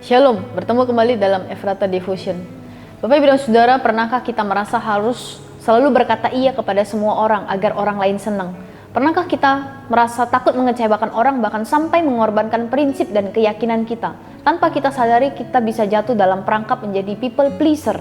Shalom, bertemu kembali dalam Efrata Devotion. Bapak Ibu dan Saudara, pernahkah kita merasa harus selalu berkata iya kepada semua orang agar orang lain senang? Pernahkah kita merasa takut mengecewakan orang bahkan sampai mengorbankan prinsip dan keyakinan kita? Tanpa kita sadari kita bisa jatuh dalam perangkap menjadi people pleaser.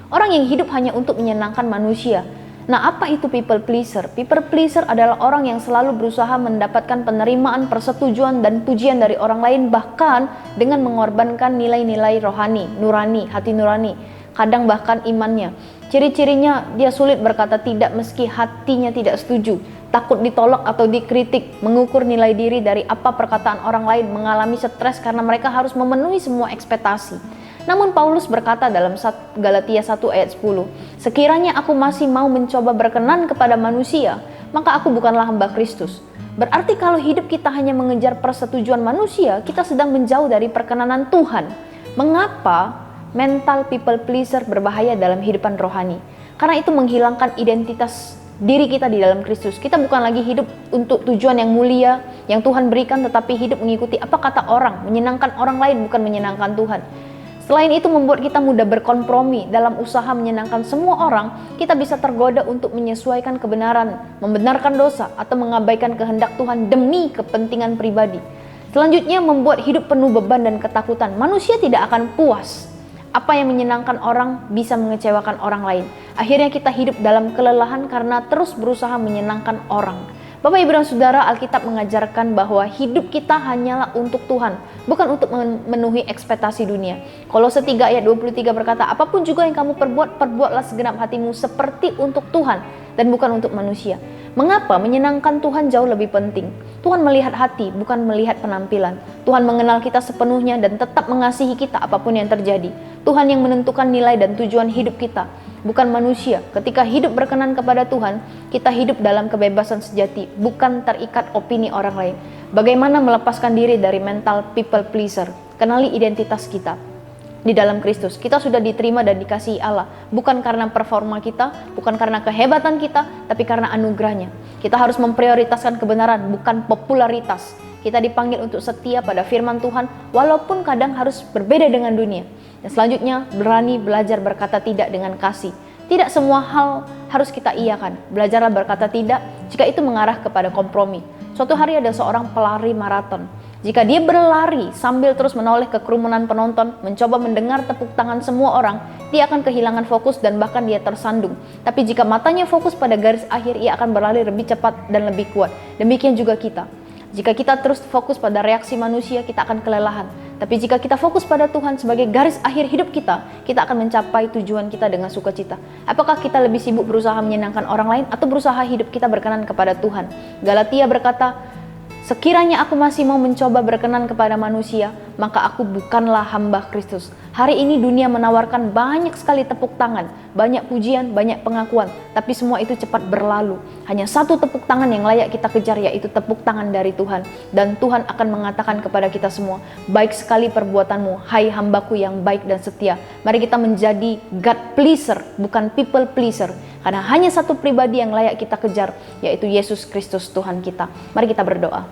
Orang yang hidup hanya untuk menyenangkan manusia. Nah, apa itu people pleaser? People pleaser adalah orang yang selalu berusaha mendapatkan penerimaan, persetujuan, dan pujian dari orang lain, bahkan dengan mengorbankan nilai-nilai rohani, nurani, hati nurani, kadang bahkan imannya. Ciri-cirinya, dia sulit berkata tidak meski hatinya tidak setuju, takut ditolak atau dikritik, mengukur nilai diri dari apa perkataan orang lain, mengalami stres karena mereka harus memenuhi semua ekspektasi. Namun Paulus berkata dalam Galatia 1 ayat 10, sekiranya aku masih mau mencoba berkenan kepada manusia, maka aku bukanlah hamba Kristus. Berarti kalau hidup kita hanya mengejar persetujuan manusia, kita sedang menjauh dari perkenanan Tuhan. Mengapa mental people pleaser berbahaya dalam kehidupan rohani? Karena itu menghilangkan identitas diri kita di dalam Kristus. Kita bukan lagi hidup untuk tujuan yang mulia yang Tuhan berikan, tetapi hidup mengikuti apa kata orang, menyenangkan orang lain bukan menyenangkan Tuhan. Selain itu membuat kita mudah berkompromi dalam usaha menyenangkan semua orang. Kita bisa tergoda untuk menyesuaikan kebenaran, membenarkan dosa, atau mengabaikan kehendak Tuhan demi kepentingan pribadi. Selanjutnya membuat hidup penuh beban dan ketakutan. Manusia tidak akan puas. Apa yang menyenangkan orang bisa mengecewakan orang lain. Akhirnya kita hidup dalam kelelahan karena terus berusaha menyenangkan orang. Bapak Ibu dan Saudara, Alkitab mengajarkan bahwa hidup kita hanyalah untuk Tuhan, bukan untuk memenuhi ekspektasi dunia. Kolose 3 ayat 23 berkata, apapun juga yang kamu perbuat, perbuatlah segenap hatimu seperti untuk Tuhan dan bukan untuk manusia. Mengapa menyenangkan Tuhan jauh lebih penting? Tuhan melihat hati, bukan melihat penampilan. Tuhan mengenal kita sepenuhnya dan tetap mengasihi kita apapun yang terjadi. Tuhan yang menentukan nilai dan tujuan hidup kita, bukan manusia. Ketika hidup berkenan kepada Tuhan, kita hidup dalam kebebasan sejati, bukan terikat opini orang lain. Bagaimana melepaskan diri dari mental people pleaser? Kenali identitas kita di dalam Kristus. Kita sudah diterima dan dikasihi Allah, bukan karena performa kita, bukan karena kehebatan kita, tapi karena anugerahnya. Kita harus memprioritaskan kebenaran, bukan popularitas. Kita dipanggil untuk setia pada firman Tuhan, walaupun kadang harus berbeda dengan dunia. Dan selanjutnya, berani belajar berkata tidak dengan kasih. Tidak semua hal harus kita iyakan. Belajarlah berkata tidak jika itu mengarah kepada kompromi. Suatu hari ada seorang pelari maraton. Jika dia berlari sambil terus menoleh ke kerumunan penonton, mencoba mendengar tepuk tangan semua orang, dia akan kehilangan fokus dan bahkan dia tersandung. Tapi jika matanya fokus pada garis akhir, ia akan berlari lebih cepat dan lebih kuat. Demikian juga kita. Jika kita terus fokus pada reaksi manusia, kita akan kelelahan. Tapi jika kita fokus pada Tuhan sebagai garis akhir hidup kita, kita akan mencapai tujuan kita dengan sukacita. Apakah kita lebih sibuk berusaha menyenangkan orang lain atau berusaha hidup kita berkenan kepada Tuhan? Galatia berkata, sekiranya aku masih mau mencoba berkenan kepada manusia, maka aku bukanlah hamba Kristus. Hari ini dunia menawarkan banyak sekali tepuk tangan, banyak pujian, banyak pengakuan, tapi semua itu cepat berlalu. Hanya satu tepuk tangan yang layak kita kejar, yaitu tepuk tangan dari Tuhan. Dan Tuhan akan mengatakan kepada kita semua, baik sekali perbuatanmu, hai hambaku yang baik dan setia. Mari kita menjadi God pleaser, bukan people pleaser. Karena hanya satu pribadi yang layak kita kejar, yaitu Yesus Kristus Tuhan kita. Mari kita berdoa.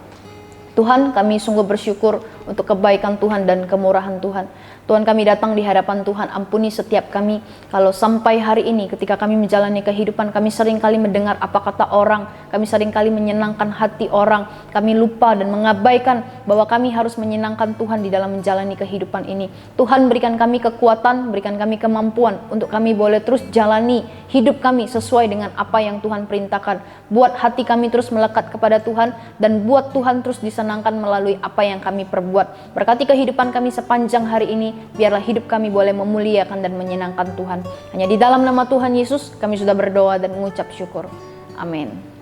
Tuhan, kami sungguh bersyukur untuk kebaikan Tuhan dan kemurahan Tuhan. Tuhan, kami datang di hadapan Tuhan, ampuni setiap kami kalau sampai hari ini ketika kami menjalani kehidupan, kami seringkali mendengar apa kata orang, kami seringkali menyenangkan hati orang, kami lupa dan mengabaikan bahwa kami harus menyenangkan Tuhan di dalam menjalani kehidupan ini. Tuhan, berikan kami kekuatan, berikan kami kemampuan untuk kami boleh terus jalani hidup kami sesuai dengan apa yang Tuhan perintahkan. Buat hati kami terus melekat kepada Tuhan dan buat Tuhan terus disenangkan melalui apa yang kami perbuat. Berkati kehidupan kami sepanjang hari ini, biarlah hidup kami boleh memuliakan dan menyenangkan Tuhan. Hanya di dalam nama Tuhan Yesus kami sudah berdoa dan mengucap syukur. Amin.